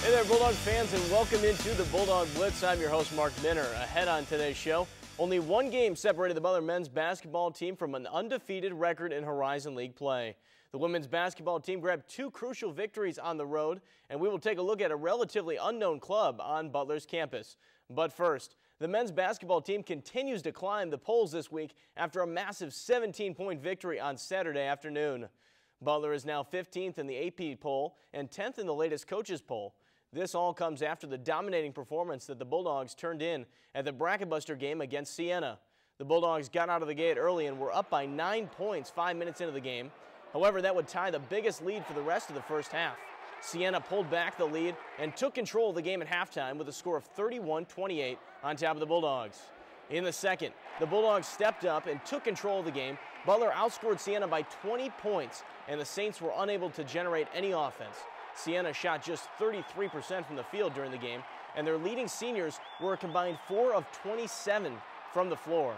Hey there, Bulldog fans, and welcome into the Bulldog Blitz. I'm your host, Mark Minner. Ahead on today's show, only one game separated the Butler men's basketball team from an undefeated record in Horizon League play. The women's basketball team grabbed two crucial victories on the road, and we will take a look at a relatively unknown club on Butler's campus. But first, the men's basketball team continues to climb the polls this week after a massive 17-point victory on Saturday afternoon. Butler is now 15th in the AP poll and 10th in the latest coaches poll. This all comes after the dominating performance that the Bulldogs turned in at the Bracket Buster game against Siena. The Bulldogs got out of the gate early and were up by 9 points 5 minutes into the game. However, that would tie the biggest lead for the rest of the first half. Siena pulled back the lead and took control of the game at halftime with a score of 31-28 on top of the Bulldogs. In the second, the Bulldogs stepped up and took control of the game. Butler outscored Siena by 20 points, and the Saints were unable to generate any offense. Siena shot just 33% from the field during the game, and their leading seniors were a combined 4 of 27 from the floor.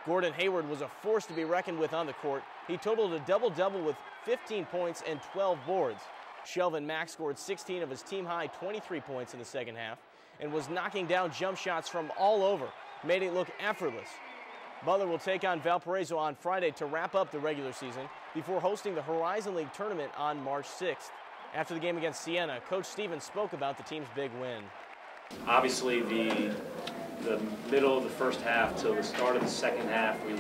Gordon Hayward was a force to be reckoned with on the court. He totaled a double-double with 15 points and 12 boards. Shelvin Mack scored 16 of his team-high 23 points in the second half and was knocking down jump shots from all over, made it look effortless. Butler will take on Valparaiso on Friday to wrap up the regular season before hosting the Horizon League tournament on March 6th. After the game against Siena, Coach Stevens spoke about the team's big win. Obviously, the middle of the first half till the start of the second half, we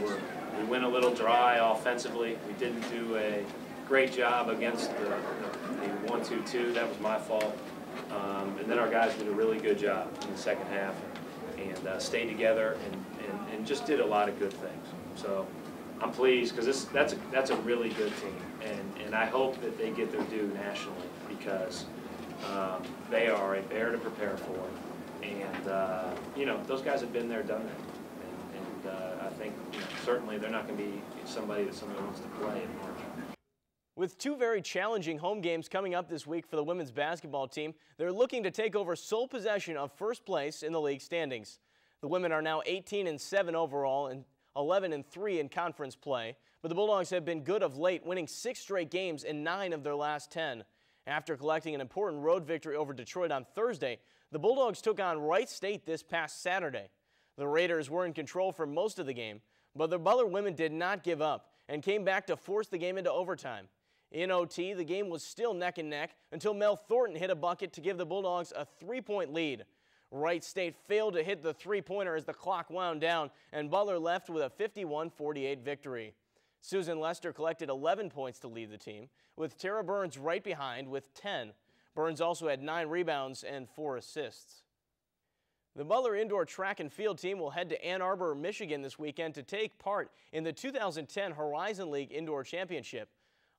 went a little dry offensively. We didn't do a great job against the 1-2-2. That was my fault. And then our guys did a really good job in the second half and stayed together and just did a lot of good things. So I'm pleased because that's a really good team, and I hope that they get their due nationally because they are a bear to prepare for, and you know, those guys have been there, done that, and I think certainly they're not going to be somebody that somebody wants to play in March. With two very challenging home games coming up this week for the women's basketball team, they're looking to take over sole possession of first place in the league standings. The women are now 18-7 overall and 11-3 in conference play, but the Bulldogs have been good of late, winning 6 straight games in 9 of their last 10. After collecting an important road victory over Detroit on Thursday, the Bulldogs took on Wright State this past Saturday. The Raiders were in control for most of the game, but the Butler women did not give up and came back to force the game into overtime. In OT, the game was still neck and neck until Mel Thornton hit a bucket to give the Bulldogs a 3-point lead. Wright State failed to hit the three-pointer as the clock wound down, and Butler left with a 51-48 victory. Susan Lester collected 11 points to lead the team, with Tara Burns right behind with 10. Burns also had 9 rebounds and 4 assists. The Butler indoor track and field team will head to Ann Arbor, Michigan this weekend to take part in the 2010 Horizon League Indoor Championship.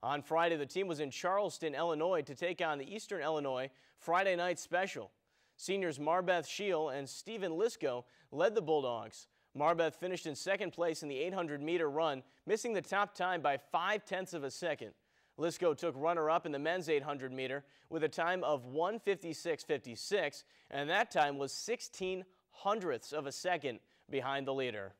On Friday, the team was in Charleston, Illinois to take on the Eastern Illinois Friday Night Special. Seniors Marbeth Scheel and Stephen Lisko led the Bulldogs. Marbeth finished in second place in the 800-meter run, missing the top time by 0.5 of a second. Lisko took runner-up in the men's 800-meter with a time of 1:56.56, and that time was 0.16 of a second behind the leader.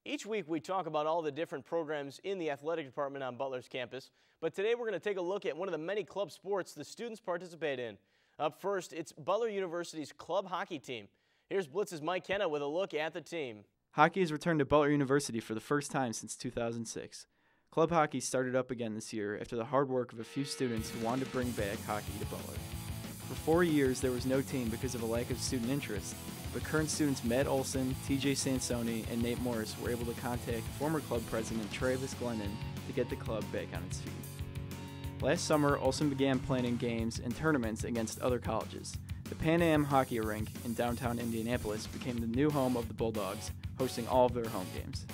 Each week we talk about all the different programs in the athletic department on Butler's campus, but today we're going to take a look at one of the many club sports the students participate in. Up first, it's Butler University's club hockey team. Here's Blitz's Mike Kenna with a look at the team. Hockey has returned to Butler University for the first time since 2006. Club hockey started up again this year after the hard work of a few students who wanted to bring back hockey to Butler. For 4 years, there was no team because of a lack of student interest, but current students Matt Olson, TJ Sansoni, and Nate Morris were able to contact former club president Travis Glennon to get the club back on its feet. Last summer, Olson began planning games and tournaments against other colleges. The Pan Am Hockey Rink in downtown Indianapolis became the new home of the Bulldogs, hosting all of their home games.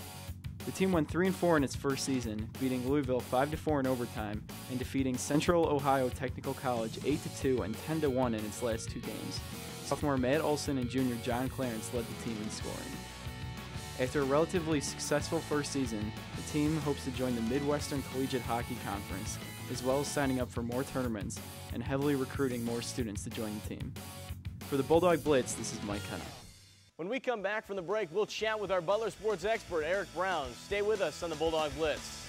The team went 3-4 in its first season, beating Louisville 5-4 in overtime and defeating Central Ohio Technical College 8-2 and 10-1 in its last 2 games. Sophomore Matt Olson and junior John Clarence led the team in scoring. After a relatively successful first season, the team hopes to join the Midwestern Collegiate Hockey Conference, as well as signing up for more tournaments and heavily recruiting more students to join the team. For the Bulldog Blitz, this is Mike Kenna. When we come back from the break, we'll chat with our Butler sports expert, Eric Brown. Stay with us on the Bulldog Blitz.